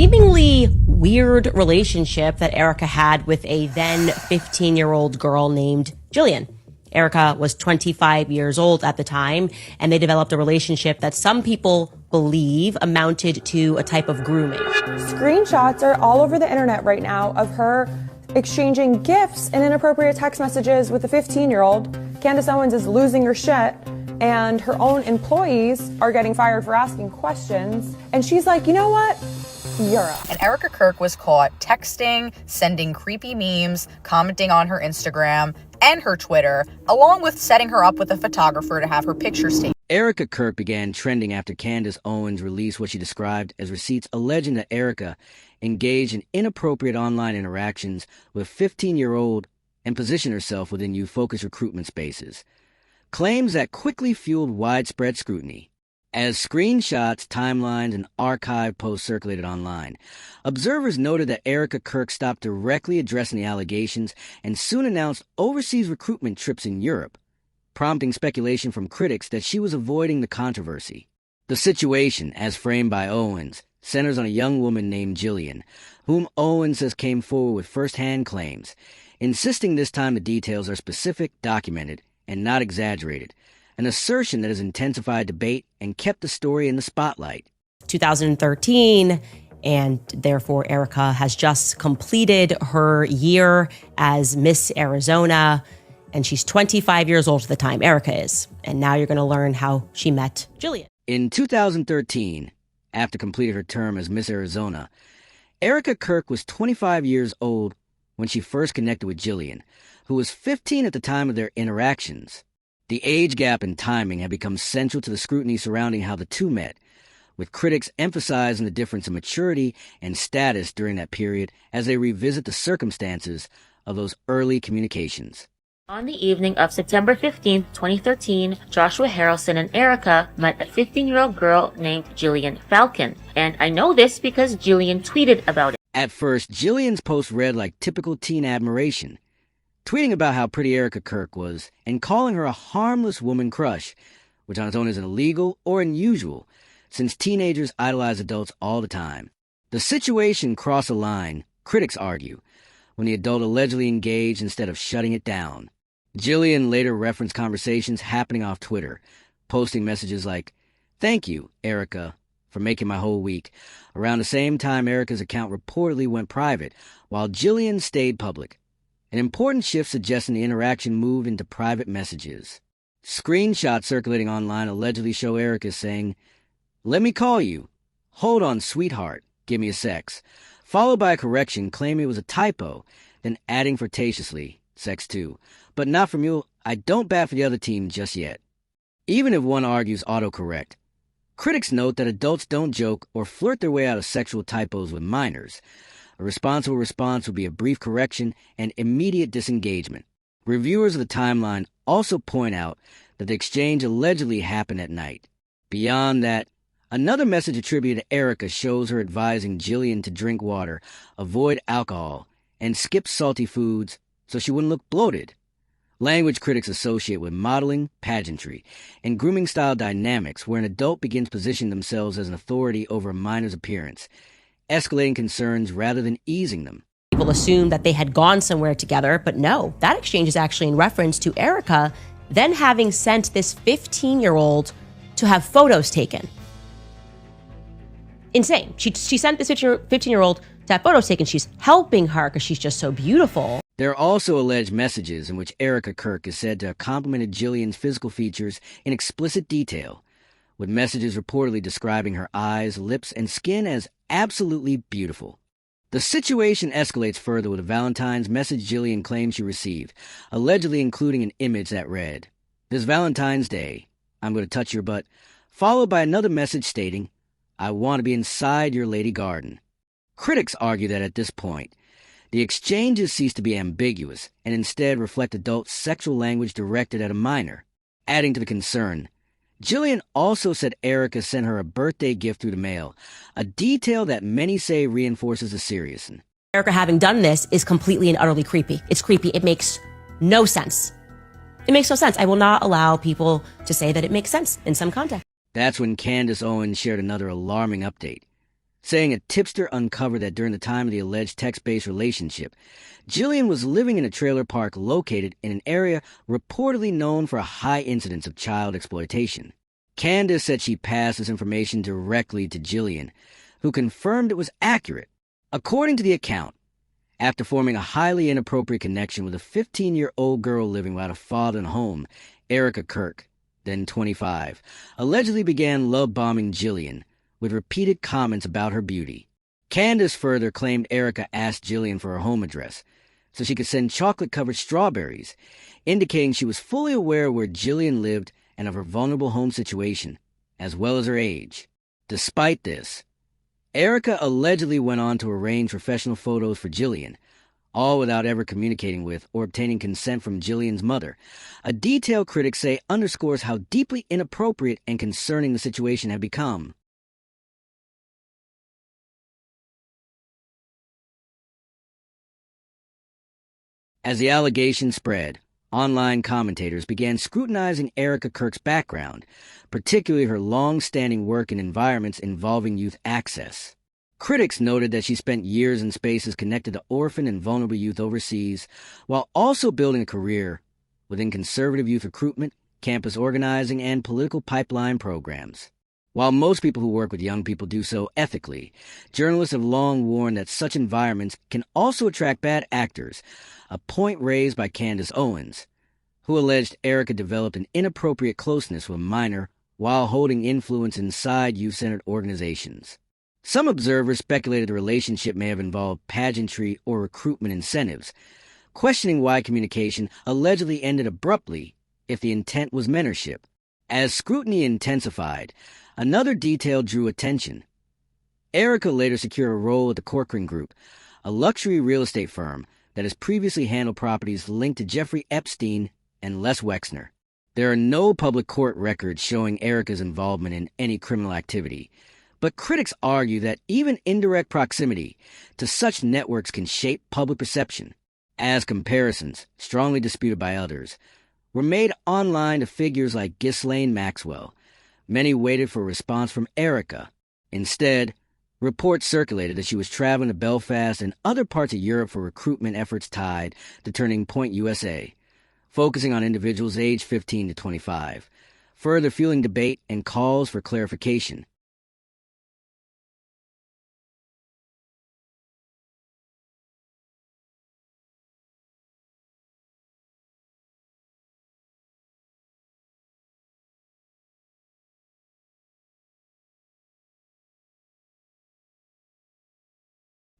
seemingly weird relationship that Erica had with a then 15-year-old girl named Jillian. Erica was 25 years old at the time, and they developed a relationship that some people believe amounted to a type of grooming. Screenshots are all over the internet right now of her exchanging gifts and inappropriate text messages with a 15-year-old. Candace Owens is losing her shit, and her own employees are getting fired for asking questions. And she's like, you know what? You're up. And Erica Kirk was caught texting, sending creepy memes, commenting on her Instagram and her Twitter, along with setting her up with a photographer to have her pictures taken. Erica Kirk began trending after Candace Owens released what she described as receipts alleging that Erica engaged in inappropriate online interactions with 15-year-old and positioned herself within youth-focused recruitment spaces. Claims that quickly fueled widespread scrutiny. As screenshots, timelines, and archived posts circulated online, observers noted that Erica Kirk stopped directly addressing the allegations and soon announced overseas recruitment trips in Europe, prompting speculation from critics that she was avoiding the controversy. The situation, as framed by Owens, centers on a young woman named Jillian, whom Owens says came forward with first-hand claims, insisting this time the details are specific, documented, and not exaggerated, an assertion that has intensified debate and kept the story in the spotlight. 2013, and therefore Erica has just completed her year as Miss Arizona, and she's 25 years old at the time, Erica is. And now you're going to learn how she met Jillian. In 2013, after completing her term as Miss Arizona, Erica Kirk was 25 years old when she first connected with Jillian, who was 15 at the time of their interactions. The age gap and timing have become central to the scrutiny surrounding how the two met, with critics emphasizing the difference in maturity and status during that period as they revisit the circumstances of those early communications. On the evening of September 15, 2013, Joshua Harrelson and Erica met a 15-year-old girl named Jillian Falcon. And I know this because Jillian tweeted about it. At first, Jillian's post read like typical teen admiration, tweeting about how pretty Erica Kirk was and calling her a harmless woman crush, which on its own isn't illegal or unusual, since teenagers idolize adults all the time. The situation crossed a line, critics argue, when the adult allegedly engaged instead of shutting it down. Jillian later referenced conversations happening off Twitter, posting messages like, "Thank you, Erica, for making my whole week." Around the same time, Erica's account reportedly went private, while Jillian stayed public. An important shift suggesting the interaction moved into private messages. Screenshots circulating online allegedly show Erica saying, "Let me call you. Hold on, sweetheart. Give me a sex," followed by a correction claiming it was a typo, then adding flirtatiously, "Sex too. But not from you. I don't bat for the other team just yet." Even if one argues autocorrect, critics note that adults don't joke or flirt their way out of sexual typos with minors. A responsible response would be a brief correction and immediate disengagement. Reviewers of the timeline also point out that the exchange allegedly happened at night. Beyond that, another message attributed to Erica shows her advising Jillian to drink water, avoid alcohol, and skip salty foods so she wouldn't look bloated. Language critics associate with modeling, pageantry, and grooming-style dynamics where an adult begins positioning themselves as an authority over a minor's appearance, escalating concerns rather than easing them. People assumed that they had gone somewhere together, but no, that exchange is actually in reference to Erica then having sent this 15-year-old to have photos taken. Insane. She sent this 15-year-old to have photos taken. She's helping her because she's just so beautiful. There are also alleged messages in which Erica Kirk is said to have complimented Jillian's physical features in explicit detail, with messages reportedly describing her eyes, lips, and skin as absolutely beautiful. The situation escalates further with a Valentine's message Jillian claims she received, allegedly including an image that read, "This Valentine's Day, I'm going to touch your butt," followed by another message stating, "I want to be inside your lady garden." Critics argue that at this point, the exchanges cease to be ambiguous and instead reflect adult sexual language directed at a minor. Adding to the concern, Jillian also said Erica sent her a birthday gift through the mail, a detail that many say reinforces the seriousness. Erica having done this is completely and utterly creepy. It's creepy. It makes no sense. It makes no sense. I will not allow people to say that it makes sense in some context. That's when Candace Owens shared another alarming update. saying a tipster uncovered that during the time of the alleged text-based relationship, Jillian was living in a trailer park located in an area reportedly known for a high incidence of child exploitation. Candace said she passed this information directly to Jillian, who confirmed it was accurate. According to the account, after forming a highly inappropriate connection with a 15-year-old girl living without a father and home, Erica Kirk, then 25, allegedly began love-bombing Jillian with repeated comments about her beauty. Candace further claimed Erica asked Jillian for her home address so she could send chocolate-covered strawberries, indicating she was fully aware where Jillian lived and of her vulnerable home situation, as well as her age. Despite this, Erica allegedly went on to arrange professional photos for Jillian, all without ever communicating with or obtaining consent from Jillian's mother, a detail critics say underscores how deeply inappropriate and concerning the situation had become. As the allegations spread, online commentators began scrutinizing Erica Kirk's background, particularly her long-standing work in environments involving youth access. Critics noted that she spent years in spaces connected to orphan and vulnerable youth overseas, while also building a career within conservative youth recruitment, campus organizing, and political pipeline programs. While most people who work with young people do so ethically, journalists have long warned that such environments can also attract bad actors, a point raised by Candace Owens, who alleged Erica developed an inappropriate closeness with a minor while holding influence inside youth-centered organizations. Some observers speculated the relationship may have involved pageantry or recruitment incentives, questioning why communication allegedly ended abruptly if the intent was mentorship. As scrutiny intensified, another detail drew attention. Erica later secured a role at the Corcoran Group, a luxury real estate firm that has previously handled properties linked to Jeffrey Epstein and Les Wexner. There are no public court records showing Erica's involvement in any criminal activity, but critics argue that even indirect proximity to such networks can shape public perception, as comparisons, strongly disputed by others, were made online to figures like Ghislaine Maxwell. Many waited for a response from Erica. Instead, reports circulated that she was traveling to Belfast and other parts of Europe for recruitment efforts tied to Turning Point USA, focusing on individuals aged 15 to 25, further fueling debate and calls for clarification.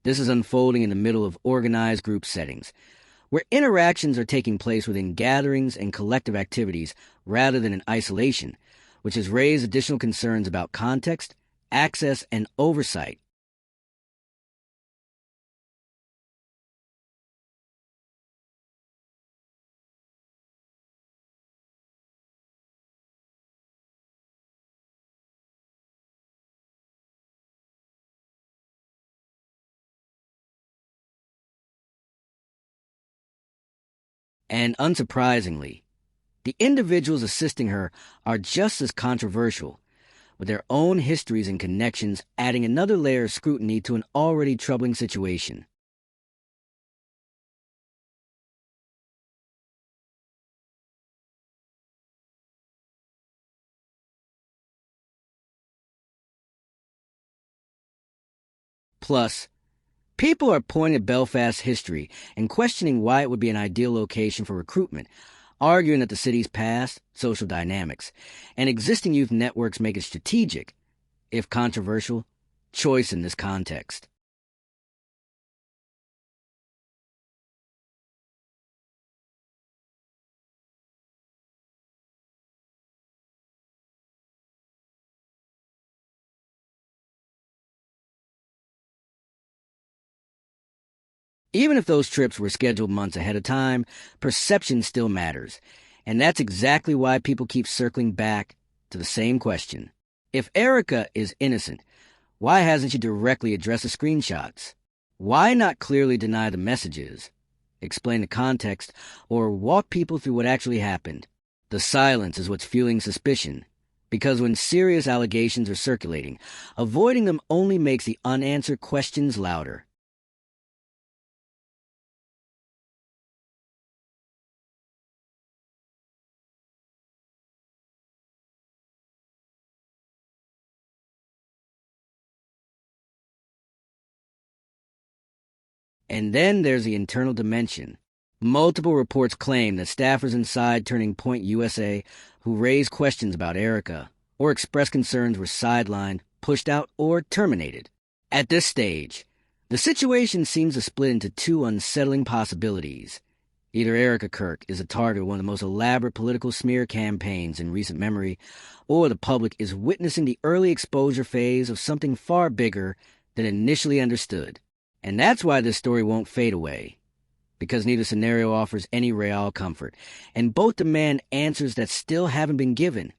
This is unfolding in the middle of organized group settings, where interactions are taking place within gatherings and collective activities rather than in isolation, which has raised additional concerns about context, access, and oversight. And unsurprisingly, the individuals assisting her are just as controversial, with their own histories and connections adding another layer of scrutiny to an already troubling situation. Plus, people are pointing at Belfast's history and questioning why it would be an ideal location for recruitment, arguing that the city's past, social dynamics, and existing youth networks make it strategic, if controversial, choice in this context. Even if those trips were scheduled months ahead of time, perception still matters. And that's exactly why people keep circling back to the same question. If Erica is innocent, why hasn't she directly addressed the screenshots? Why not clearly deny the messages, explain the context, or walk people through what actually happened? The silence is what's fueling suspicion, Because when serious allegations are circulating, avoiding them only makes the unanswered questions louder. And then there's the internal dimension. Multiple reports claim that staffers inside Turning Point USA who raised questions about Erica or expressed concerns were sidelined, pushed out, or terminated. At this stage, the situation seems to split into two unsettling possibilities. Either Erica Kirk is a target of one of the most elaborate political smear campaigns in recent memory, or the public is witnessing the early exposure phase of something far bigger than initially understood. And that's why this story won't fade away, because neither scenario offers any real comfort, and both demand answers that still haven't been given.